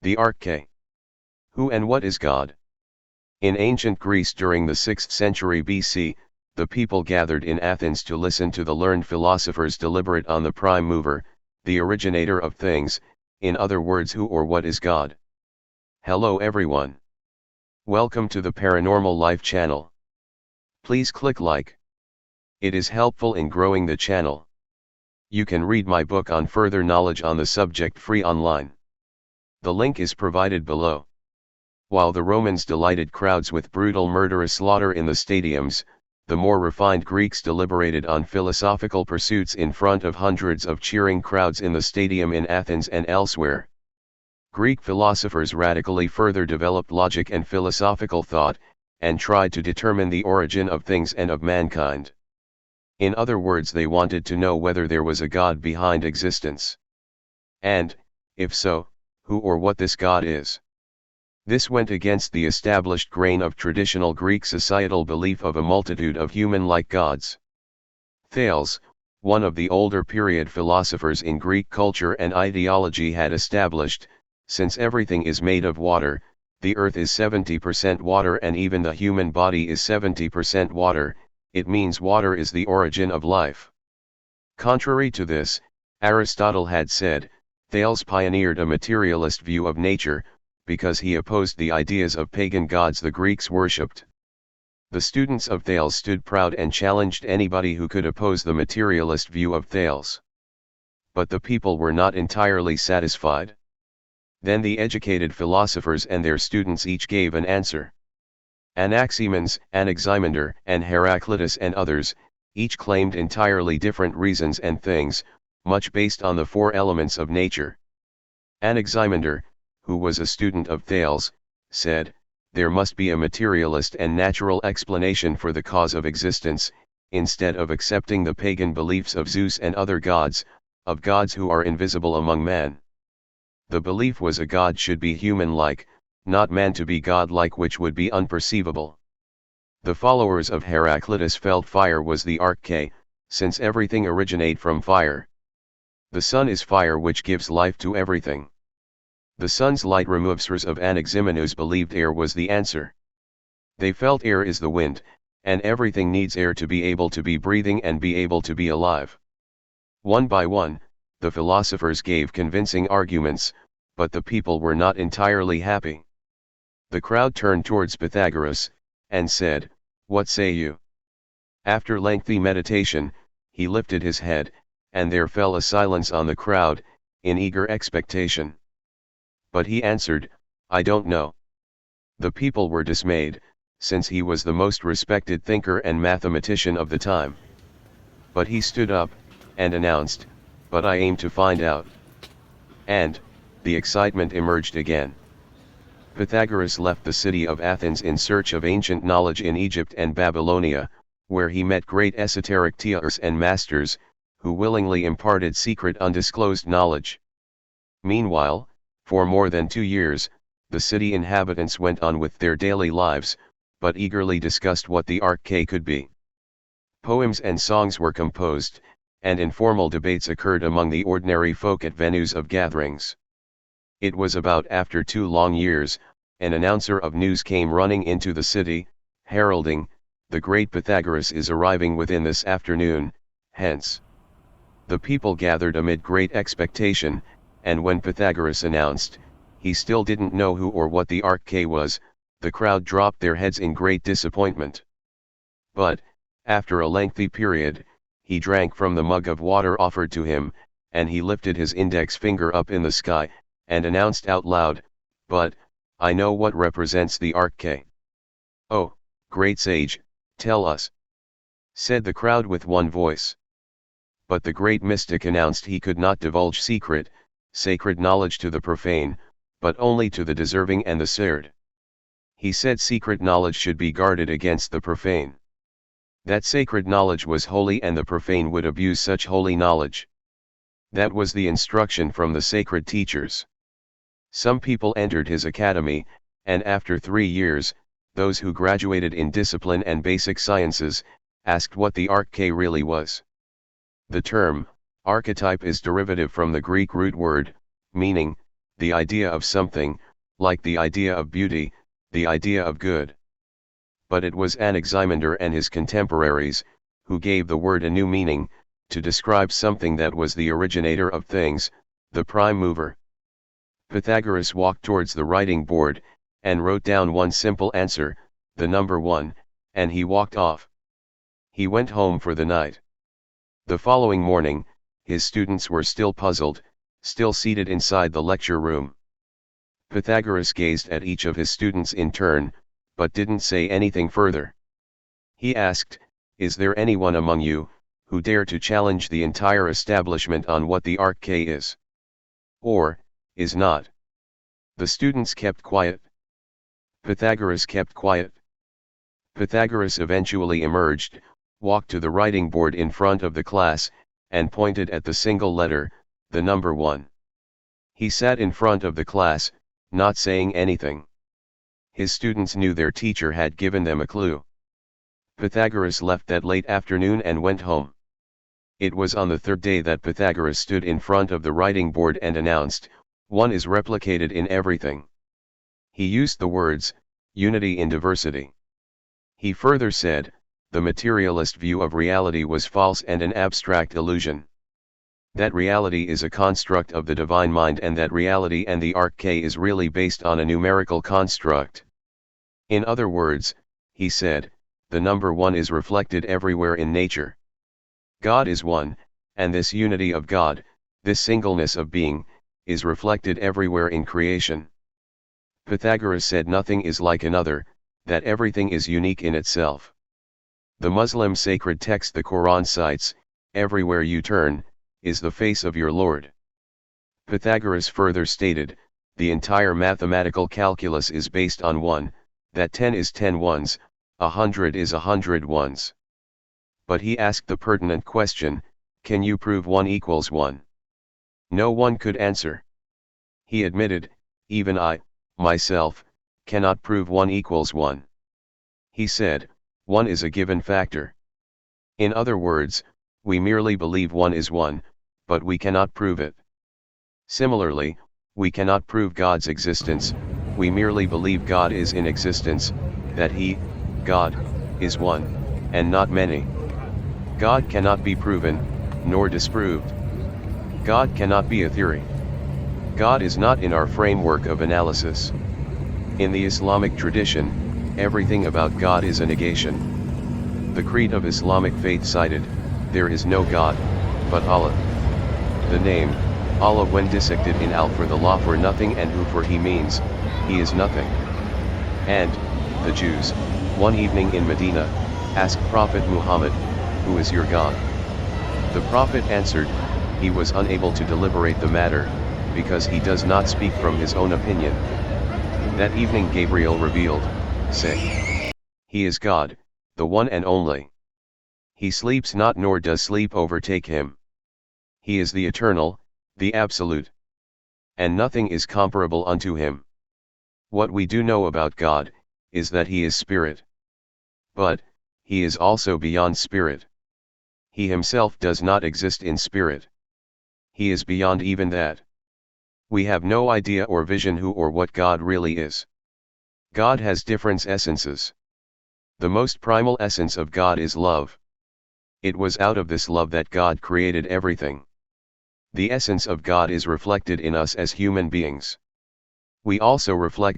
The Arche. Who and what is God? In ancient Greece during the 6th century BC, the people gathered in Athens to listen to the learned philosophers deliberate on the prime mover, the originator of things, in other words, who or what is God? Hello everyone. Welcome to the Paranormal Life channel. Please click like. It is helpful in growing the channel. You can read my book on further knowledge on the subject free online. The link is provided below. While the Romans delighted crowds with brutal murderous slaughter in the stadiums, the more refined Greeks deliberated on philosophical pursuits in front of hundreds of cheering crowds in the stadium in Athens and elsewhere. Greek philosophers radically further developed logic and philosophical thought, and tried to determine the origin of things and of mankind. In other words, they wanted to know whether there was a God behind existence. And, if so, who or what this God is. This went against the established grain of traditional Greek societal belief of a multitude of human-like gods. Thales, one of the older period philosophers in Greek culture and ideology, had established, since everything is made of water, the earth is 70% water and even the human body is 70% water, it means water is the origin of life. Contrary to this, Aristotle had said, Thales pioneered a materialist view of nature, because he opposed the ideas of pagan gods the Greeks worshipped. The students of Thales stood proud and challenged anybody who could oppose the materialist view of Thales. But the people were not entirely satisfied. Then the educated philosophers and their students each gave an answer. Anaximenes, Anaximander, and Heraclitus and others, each claimed entirely different reasons and things, much based on the four elements of nature. Anaximander, who was a student of Thales, said, there must be a materialist and natural explanation for the cause of existence, instead of accepting the pagan beliefs of Zeus and other gods, of gods who are invisible among men. The belief was a god should be human-like, not man to be god-like, which would be unperceivable. The followers of Heraclitus felt fire was the arche, since everything originate from fire. The sun is fire which gives life to everything. The sun's light removes source of Anaximenes believed air was the answer. They felt air is the wind, and everything needs air to be able to be breathing and be able to be alive. One by one, the philosophers gave convincing arguments, but the people were not entirely happy. The crowd turned towards Pythagoras, and said, what say you? After lengthy meditation, he lifted his head, and there fell a silence on the crowd, in eager expectation. But he answered, I don't know. The people were dismayed, since he was the most respected thinker and mathematician of the time. But he stood up, and announced, but I aim to find out. And, the excitement emerged again. Pythagoras left the city of Athens in search of ancient knowledge in Egypt and Babylonia, where he met great esoteric teachers and masters, who willingly imparted secret undisclosed knowledge. Meanwhile, for more than 2 years, the city inhabitants went on with their daily lives, but eagerly discussed what the arche could be. Poems and songs were composed, and informal debates occurred among the ordinary folk at venues of gatherings. It was about after 2 long years, an announcer of news came running into the city, heralding, the great Pythagoras is arriving within this afternoon, hence. The people gathered amid great expectation, and when Pythagoras announced, he still didn't know who or what the arche was, the crowd dropped their heads in great disappointment. But, after a lengthy period, he drank from the mug of water offered to him, and he lifted his index finger up in the sky, and announced out loud, but, I know what represents the arche. Oh, great sage, tell us, said the crowd with one voice. But the great mystic announced he could not divulge sacred knowledge to the profane, but only to the deserving and the sacred. He said secret knowledge should be guarded against the profane. That sacred knowledge was holy and the profane would abuse such holy knowledge. That was the instruction from the sacred teachers. Some people entered his academy, and after 3 years, those who graduated in discipline and basic sciences, asked what the arche really was. The term, archetype is derivative from the Greek root word, meaning, the idea of something, like the idea of beauty, the idea of good. But it was Anaximander and his contemporaries, who gave the word a new meaning, to describe something that was the originator of things, the prime mover. Pythagoras walked towards the writing board, and wrote down one simple answer, the number 1, and he walked off. He went home for the night. The following morning, his students were still puzzled, still seated inside the lecture room. Pythagoras gazed at each of his students in turn, but didn't say anything further. He asked, "Is there anyone among you, who dare to challenge the entire establishment on what the Arche is? Or, is not?" The students kept quiet. Pythagoras kept quiet. Pythagoras eventually emerged, walked to the writing board in front of the class, and pointed at the single letter, the number 1. He sat in front of the class, not saying anything. His students knew their teacher had given them a clue. Pythagoras left that late afternoon and went home. It was on the third day that Pythagoras stood in front of the writing board and announced, "One is replicated in everything." He used the words, "unity in diversity." He further said, the materialist view of reality was false and an abstract illusion. That reality is a construct of the divine mind, and that reality and the Arche is really based on a numerical construct. In other words, he said, the number 1 is reflected everywhere in nature. God is one, and this unity of God, this singleness of being, is reflected everywhere in creation. Pythagoras said nothing is like another, that everything is unique in itself. The Muslim sacred text the Quran cites, "Everywhere you turn, is the face of your Lord." Pythagoras further stated, the entire mathematical calculus is based on 1, that 10 is 10 ones, 100 is 100 ones. But he asked the pertinent question, can you prove 1 equals 1? No one could answer. He admitted, even I, myself, cannot prove 1 equals 1. He said, 1 is a given factor. In other words, we merely believe 1 is 1, but we cannot prove it. Similarly, we cannot prove God's existence, we merely believe God is in existence, that He, God, is one, and not many. God cannot be proven, nor disproved. God cannot be a theory. God is not in our framework of analysis. In the Islamic tradition, everything about God is a negation. The creed of Islamic faith cited, there is no God, but Allah. The name, Allah, when dissected in al for the law for nothing and hu for he, means, he is nothing. And, the Jews, one evening in Medina, asked Prophet Muhammad, who is your God? The Prophet answered, he was unable to deliberate the matter, because he does not speak from his own opinion. That evening Gabriel revealed, say, he is God, the one and only. He sleeps not, nor does sleep overtake him. He is the eternal, the absolute. And nothing is comparable unto him. What we do know about God, is that he is spirit. But, he is also beyond spirit. He himself does not exist in spirit. He is beyond even that. We have no idea or vision who or what God really is. God has different essences. The most primal essence of God is love. It was out of this love that God created everything. The essence of God is reflected in us as human beings. We also reflect